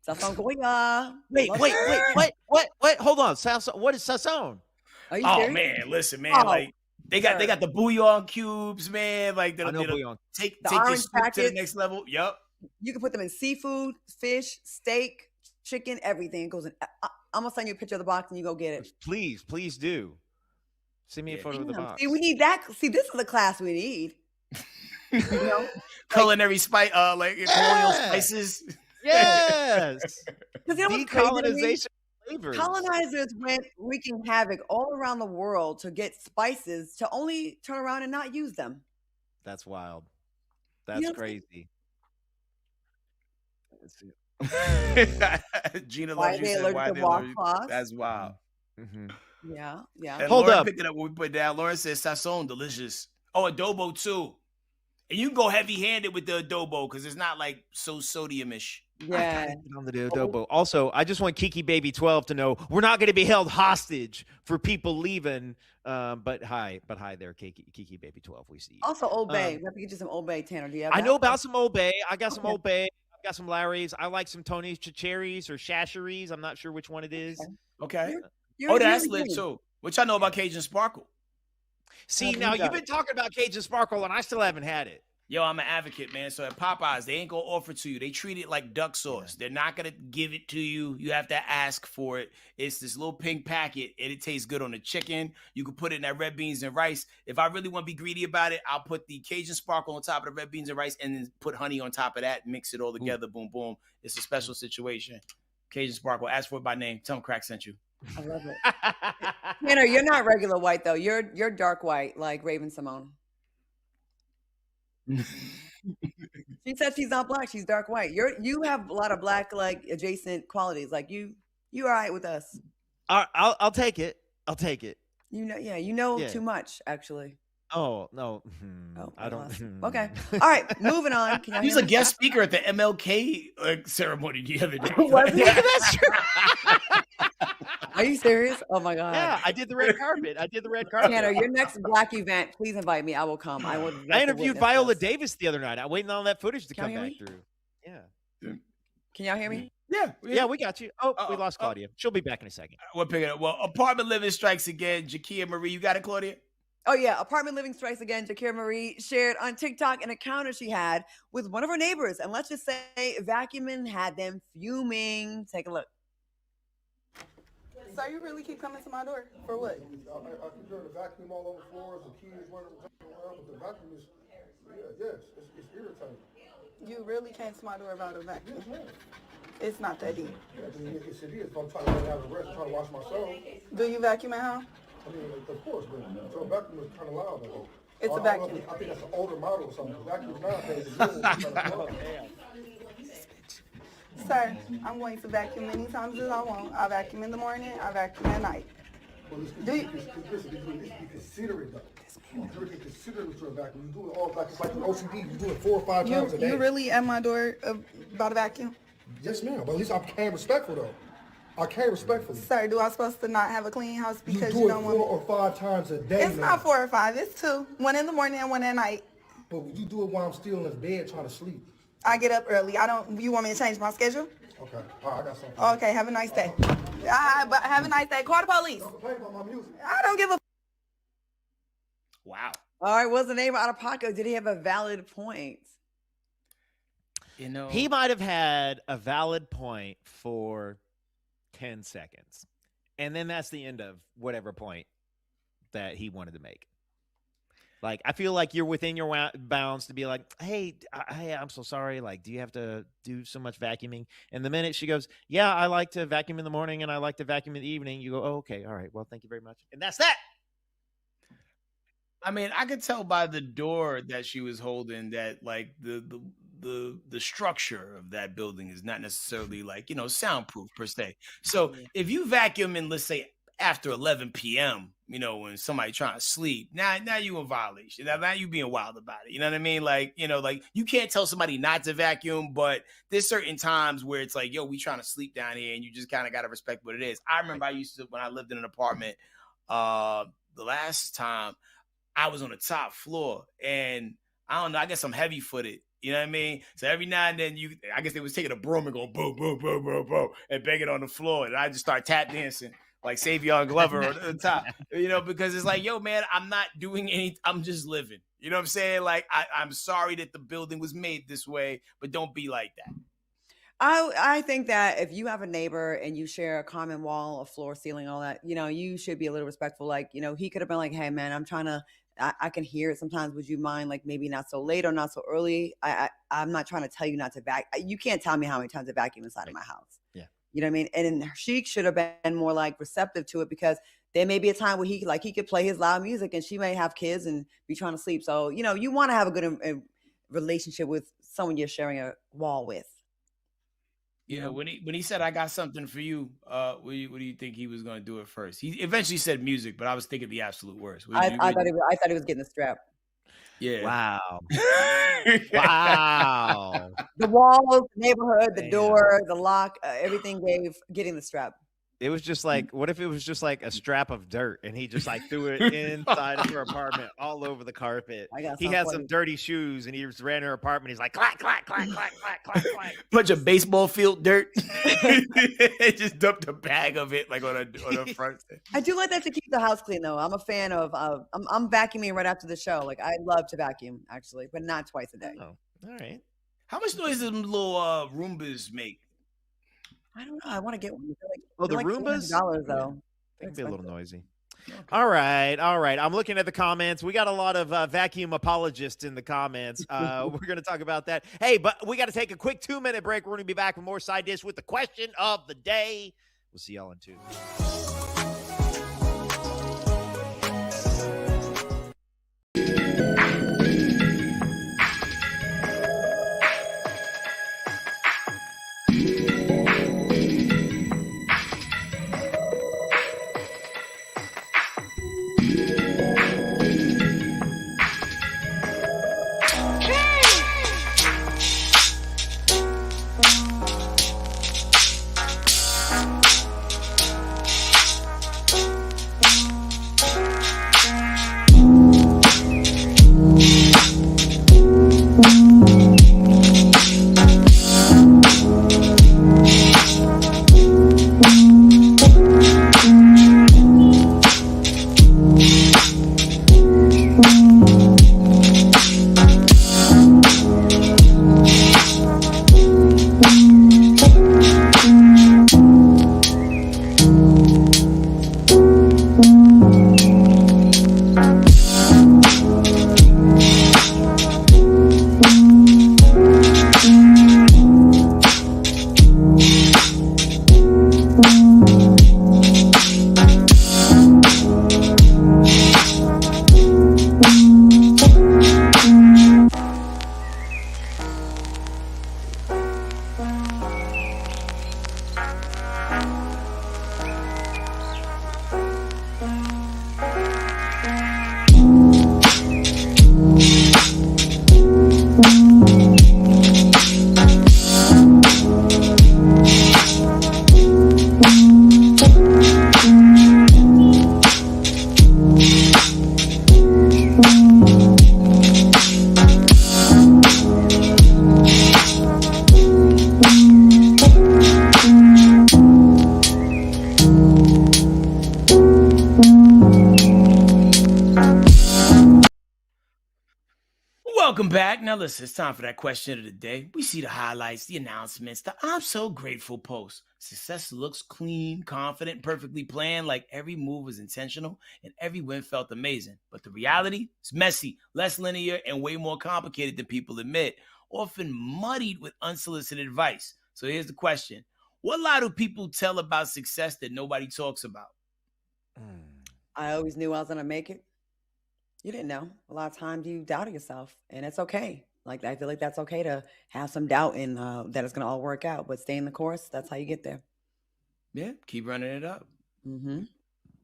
Sazon Goya. Wait. What? Hold on. Sazon. What is Sazon? Oh man, listen, man, like. They got the bouillon cubes, man. Like take your soup to the next level. Yep. You can put them in seafood, fish, steak, chicken, everything. It goes in. I'm gonna send you a picture of the box and you go get it. Please do. Send me a photo of the box. See, we need that. See, this is the class we need. Culinary spice, like colonial spices. Yes. Decolonization. Colonizers went wreaking havoc all around the world to get spices to only turn around and not use them. That's wild. That's crazy. Gina loves you. Said, why they allergic? That's wild. Mm-hmm. Yeah. And Hold Lauren up. Picked it up when we put it down. Lauren says Sazon delicious. Oh, adobo too. And you can go heavy-handed with the adobo because it's not like so sodium-ish. Yeah. On the adobo. Also, I just want Kiki Baby 12 to know we're not going to be held hostage for people leaving. But hi there, Kiki Baby 12. We see you. Also, Old Bay. We have to get you some Old Bay, Tanner. Do you have I that? know about some Old Bay. I got some Old Bay. I got some Lowry's. I like some Tony's Chicheries or Shasheries. I'm not sure which one it is. Okay. That's lit too. What y'all know about Cajun Sparkle? See, now you've been talking about Cajun Sparkle, and I still haven't had it. Yo, I'm an advocate, man. So at Popeyes, they ain't gonna offer it to you. They treat it like duck sauce. They're not gonna give it to you. You have to ask for it. It's this little pink packet, and it tastes good on the chicken. You can put it in that red beans and rice. If I really want to be greedy about it, I'll put the Cajun Sparkle on top of the red beans and rice, and then put honey on top of that. Mix it all together. Boom, boom. It's a special situation. Cajun Sparkle. Ask for it by name. Tell them Crack sent you. I love it. Tanner, you're not regular white though. You're dark white, like Raven Simone. She said she's not black. She's dark white. You have a lot of black like adjacent qualities. Like you all right with us. I'll take it. I'll take it. You know too much actually. Oh no, I don't. don't. Okay, all right, moving on. Can y'all He was hear a me? guest speaker at the MLK ceremony the other day. Was he? Yeah, that's true. Are you serious? Oh my god. Yeah, I did the red carpet. Tanner, your next black event, please invite me. I will come. I will. I interviewed Viola Davis the other night. I'm waiting on that footage to Can come y'all back hear through. Yeah. Can y'all hear me? Yeah, we got you. Oh, we lost Claudia. She'll be back in a second. We'll pick it up. Well, apartment living strikes again. Jakia Marie, you got it, Claudia? Oh yeah, apartment living strikes again. Jakira Marie shared on TikTok an encounter she had with one of her neighbors, and let's just say vacuuming had them fuming. Take a look. So you really keep coming to my door for what? I keep hearing the vacuum all over floors and kids running around, but the vacuum is, it's irritating. You really came to my door about a vacuum? Yes, ma'am. It's not that deep. Yeah, I mean, yes, it is. If I'm trying to run out of rest, I'm trying to wash myself. Do you vacuum at home? I mean, of course, but so a vacuum is kind of loud. Though. It's a vacuum. I think that's an older model or something. Vacuums nowadays are new ones. Oh, damn. Sir, I'm going to vacuum many times as I want. I vacuum in the morning, I vacuum at night. Well, do you consider it though? You really consider it for a vacuum. You do it all like it's like an OCD. You do it 4 or 5 times a day. You really at my door about a vacuum? Yes, ma'am. But at least I came respectful though. I came respectfully. Sir, do I supposed to not have a clean house because you don't want? Do it 4 or 5 times a day. It's not 4 or 5. It's 2. 1 in the morning and 1 at night. But you do it while I'm still in bed trying to sleep. I get up early. You want me to change my schedule? Okay. All right, I got something. Okay, have a nice day. But have a nice day. Call the police. Don't complain about my music. I don't give a. Wow. All right, was the neighbor out of pocket? Did he have a valid point? You know, He might have had a valid point for 10 seconds. And then that's the end of whatever point that he wanted to make. Like, I feel like you're within your bounds to be like, hey, I'm so sorry. Like, do you have to do so much vacuuming? And the minute she goes, yeah, I like to vacuum in the morning and I like to vacuum in the evening, you go, oh, okay. All right. Well, thank you very much. And that's that. I mean, I could tell by the door that she was holding that like the structure of that building is not necessarily like, soundproof per se. So if you vacuum in, let's say, after 11 p.m., when somebody trying to sleep, now you in violation. Now you being wild about it. You know what I mean? Like, like you can't tell somebody not to vacuum, but there's certain times where it's like, yo, we trying to sleep down here and you just kind of got to respect what it is. I remember I used to, when I lived in an apartment, the last time I was on the top floor and I don't know, I guess I'm heavy footed. You know what I mean? So every now and then I guess they was taking a broom and going boom, boom, boom, boom, boom, and banging on the floor. And I just start tap dancing like Savion Glover on the top, because it's like, yo, man, I'm not doing anything. I'm just living. You know what I'm saying? Like, I'm sorry that the building was made this way, but don't be like that. I think that if you have a neighbor and you share a common wall, a floor, ceiling, all that, you should be a little respectful. Like, he could have been like, hey, man, I'm trying to, I can hear it sometimes. Would you mind, like, maybe not so late or not so early? I'm not trying to tell you not to vacuum. You can't tell me how many times I vacuum inside of my house. Yeah. You know what I mean? And she should have been more like receptive to it, because there may be a time where he could play his loud music and she may have kids and be trying to sleep. So, you want to have a good relationship with someone you're sharing a wall with. Yeah, when he said, I got something for you, what do you think he was going to do it first? He eventually said music, but I was thinking the absolute worst. I thought he was getting the strap. Yeah. Wow. Wow. The walls, the neighborhood, the door, the lock, everything getting the strap. It was just like, what if it was just like a strap of dirt and he just like threw it inside of her apartment all over the carpet? He had some dirty shoes and he just ran her apartment. He's like, clack, clack, clack, clack, clack, clack, clack. Bunch of baseball field dirt. Just dumped a bag of it like on a front. I do like that to keep the house clean though. I'm a fan of, I'm vacuuming right after the show. Like I love to vacuum actually, but not twice a day. Oh, all right. How much noise does them little Roombas make? I don't know. I want to get one. The Roombas? $800 though. They can be a little noisy. Okay. All right. I'm looking at the comments. We got a lot of vacuum apologists in the comments. We're going to talk about that. Hey, but we got to take a quick 2-minute break. We're going to be back with more Side Dish with the question of the day. We'll see y'all in 2. Welcome back. Now listen, it's time for that question of the day. We see the highlights, the announcements, the I'm so grateful posts. Success looks clean, confident, perfectly planned, like every move was intentional and every win felt amazing. But the reality is messy, less linear, and way more complicated than people admit, often muddied with unsolicited advice. So here's the question. What lie do people tell about success that nobody talks about? I always knew I was going to make it. You didn't know. A lot of times you doubted yourself, and it's okay. Like, I feel like that's okay to have some doubt in that it's going to all work out, but stay in the course. That's how you get there. Yeah, keep running it up. Mm-hmm.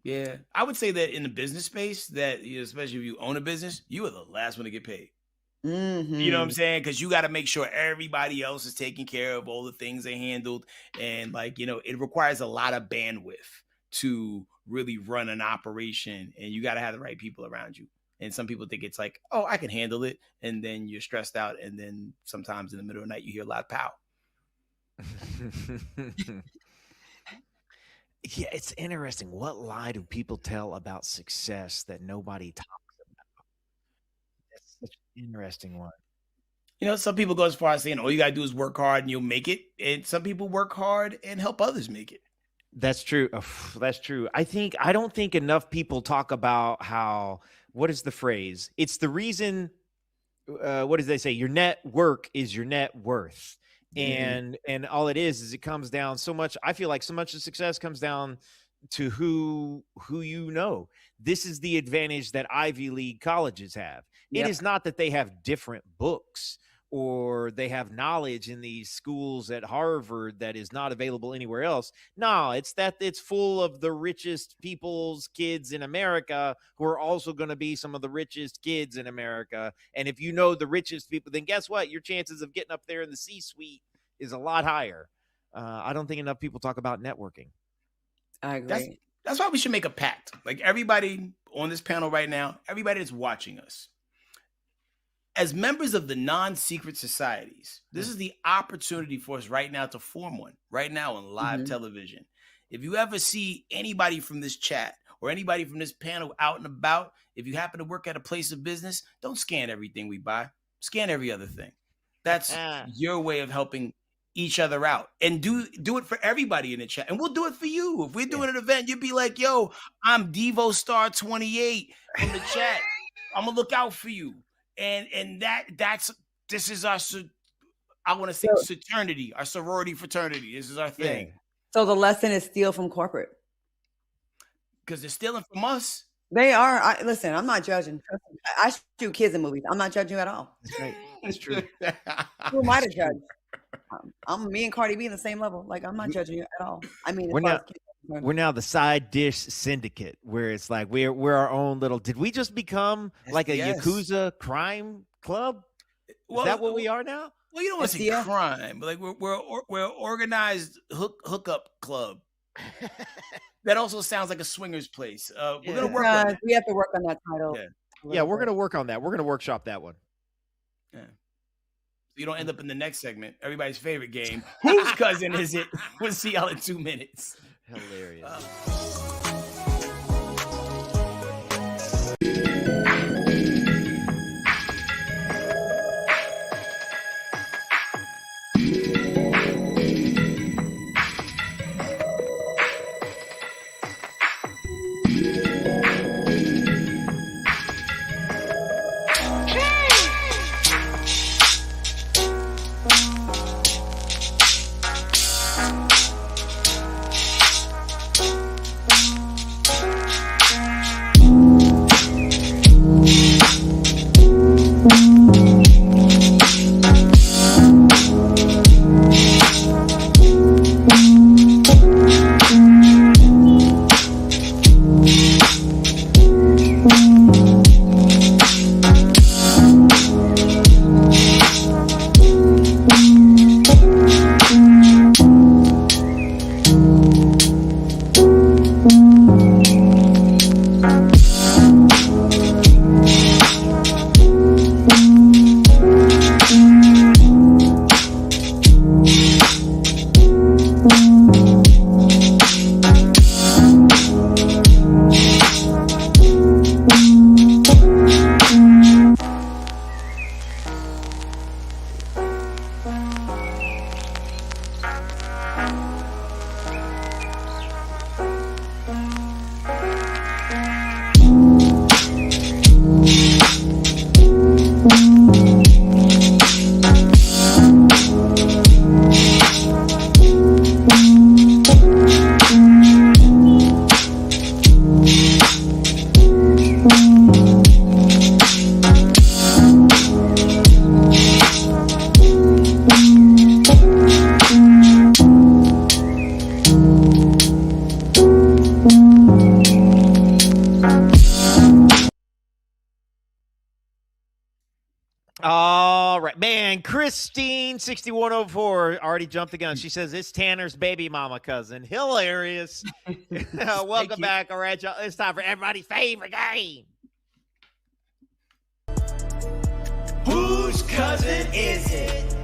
Yeah, I would say that in the business space, that especially if you own a business, you are the last one to get paid. Mm-hmm. You know what I'm saying? Because you got to make sure everybody else is taking care of all the things they handled. And it requires a lot of bandwidth to really run an operation, and you got to have the right people around you. And some people think it's like, oh, I can handle it. And then you're stressed out. And then sometimes in the middle of the night, you hear a loud pow. Yeah, it's interesting. What lie do people tell about success that nobody talks about? That's such an interesting one. Some people go as far as saying, all you got to do is work hard and you'll make it. And some people work hard and help others make it. That's true. That's true. I don't think enough people talk about how, what is the phrase? It's the reason, what do they say? Your net work is your net worth. Mm-hmm. And all it is it comes down so much. I feel like so much of success comes down to who you know. This is the advantage that Ivy League colleges have. Yep. It is not that they have different books or they have knowledge in these schools at Harvard that is not available anywhere else. No, it's that it's full of the richest people's kids in America who are also going to be some of the richest kids in America. And if you know the richest people, then guess what? Your chances of getting up there in the C-suite is a lot higher. I don't think enough people talk about networking. I agree. That's why we should make a pact. Like everybody on this panel right now, everybody that's watching us, as members of the non-secret societies, this is the opportunity for us right now to form one, right now on live television. If you ever see anybody from this chat or anybody from this panel out and about, if you happen to work at a place of business, don't scan everything we buy. Scan every other thing. That's your way of helping each other out. And do it for everybody in the chat. And we'll do it for you. If we're doing an event, you'd be like, yo, I'm Devo Star 28 from the chat. I'm going to look out for you. And this is our, I want to say fraternity, our sorority fraternity. This is our thing. So the lesson is steal from corporate. Because they're stealing from us. They are. Listen, I'm not judging. Trust me. I shoot kids in movies. I'm not judging you at all. That's right. That's true. Who am I to judge? I'm me and Cardi B in the same level. Like, I'm not judging you at all. I mean, we're now the side dish syndicate, where it's like we're our own little. Did we just become like a Yakuza crime club? Is that what we are now? Well, you don't want to say crime, but like we're organized hookup club. That also sounds like a swingers place. We're gonna work on that. We have to work on that title. Yeah, we're gonna work on that. We're gonna workshop that one. Yeah. So you don't end up in the next segment. Everybody's favorite game. Whose cousin is it? We'll see y'all in 2 minutes. Hilarious. All right, man. Christine 6104 already jumped the gun. She says it's Tanner's baby mama cousin. Hilarious. Welcome back. All right, y'all. It's time for everybody's favorite game. Whose cousin is it?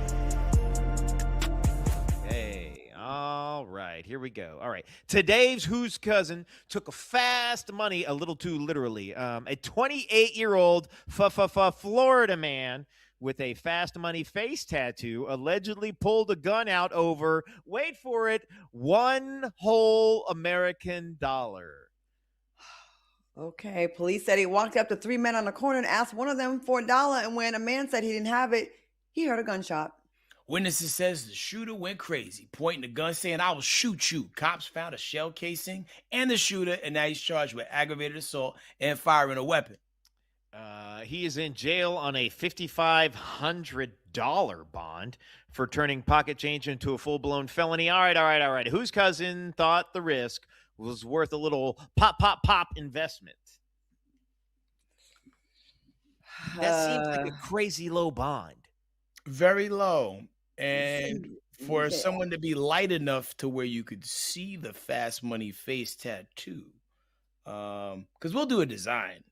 Hey, all right, here we go. All right, today's Who's Cousin took a fast money a little too literally. A 28-year-old Florida man with a fast money face tattoo allegedly pulled a gun out over, wait for it, one whole American dollar. Okay, police said he walked up to 3 men on the corner and asked one of them for $1, and when a man said he didn't have it, he heard a gunshot. Witnesses says the shooter went crazy, pointing the gun, saying, "I will shoot you." Cops found a shell casing and the shooter, and now he's charged with aggravated assault and firing a weapon. He is in jail on a $5,500 bond for turning pocket change into a full-blown felony. All right. Whose cousin thought the risk was worth a little pop investment? That seems like a crazy low bond. Very low. And for someone to be light enough to where you could see the fast money face tattoo, because we'll do a design.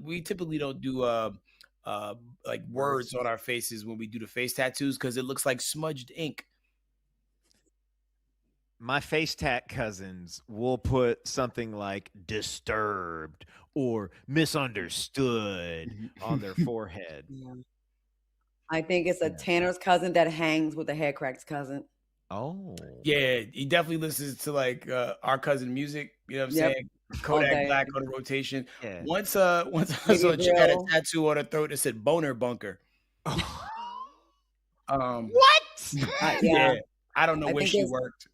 We typically don't do like words on our faces when we do the face tattoos because it looks like smudged ink. My face tat cousins will put something like disturbed or misunderstood on their forehead. Yeah. I think it's a Tanner's cousin that hangs with a Headkrack's cousin. Oh. Yeah, he definitely listens to like our cousin music. You know what I'm saying? Kodak Black on the rotation. Yeah. Once I saw a chick had a tattoo on her throat that said "boner bunker." What? Yeah, I don't know where she worked.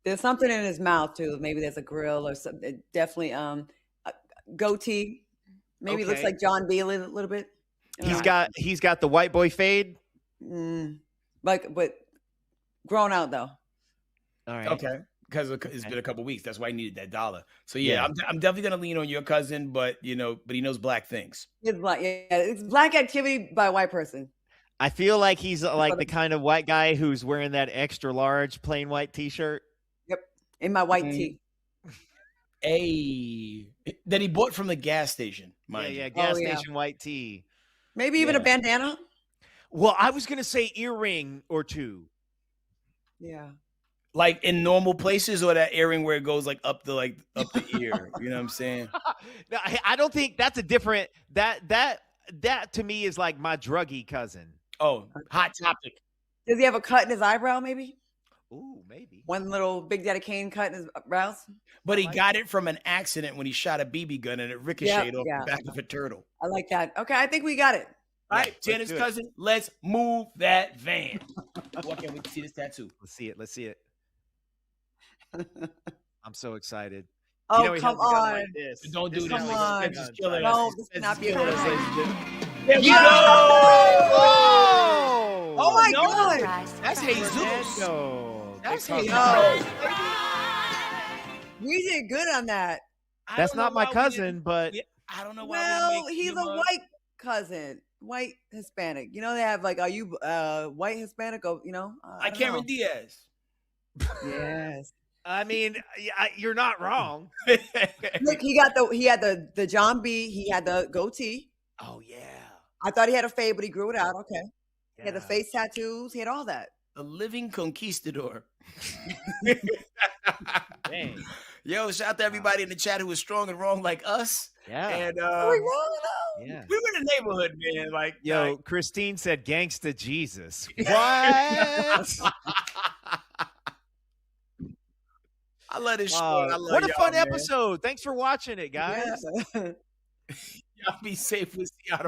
There's something in his mouth too. Maybe there's a grill or something. Definitely a goatee. Maybe looks Okay. like John B a little bit. He's got the white boy fade. Like, but grown out though. All right. Okay. Because it's been a couple weeks. That's why he needed that dollar. So yeah, I'm definitely gonna lean on your cousin, but he knows black things. It's black. Yeah, it's black activity by a white person. I feel like he's like the kind of white guy who's wearing that extra large plain white T-shirt. Yep, in my white tee. That he bought from the gas station. Yeah, gas station white tee. Maybe even a bandana. Well, I was gonna say earring or two. Yeah. Like in normal places, or that earring where it goes like up the ear. You know what I'm saying? No, I don't think that's a different. That to me is like my druggy cousin. Oh, hot topic. Does he have a cut in his eyebrow? Maybe. Ooh, maybe one little Big Daddy Kane cut in his brows. But he got it from an accident when he shot a BB gun and it ricocheted off the back Yeah. of a turtle. I like that. Okay, I think we got it. All right, Janet's cousin, let's move that van. Why can't we see this tattoo? Let's see it. I'm so excited. Oh, he come has a gun on. like this. Don't do this. Come on. This is killing No, us. this cannot be a killing us, good ladies and idea. gentlemen. There we Oh! go. Oh my no. God. That's Jesus. No. That's Because- Jesus. We did good on that. That's not my cousin, but I don't know why. Well, he's a white cousin, white Hispanic. You know, they have like, are you white Hispanic? Or, Like Cameron Diaz. Yes. I mean, you're not wrong. Look, he had the John B. He had the goatee. Oh yeah. I thought he had a fade, but he grew it out. Okay. He had the face tattoos. He had all that. The living conquistador. Dang. Yo, shout out to everybody in the chat who was strong and wrong like us. Yeah. And Are we wrong though? Yeah. we were in the neighborhood, man. Like, Yo, Christine said gangsta Jesus. What? I love this show. I love what a fun y'all, man. episode. Thanks for watching it, guys. Yeah. Y'all be safe. We'll see y'all tomorrow.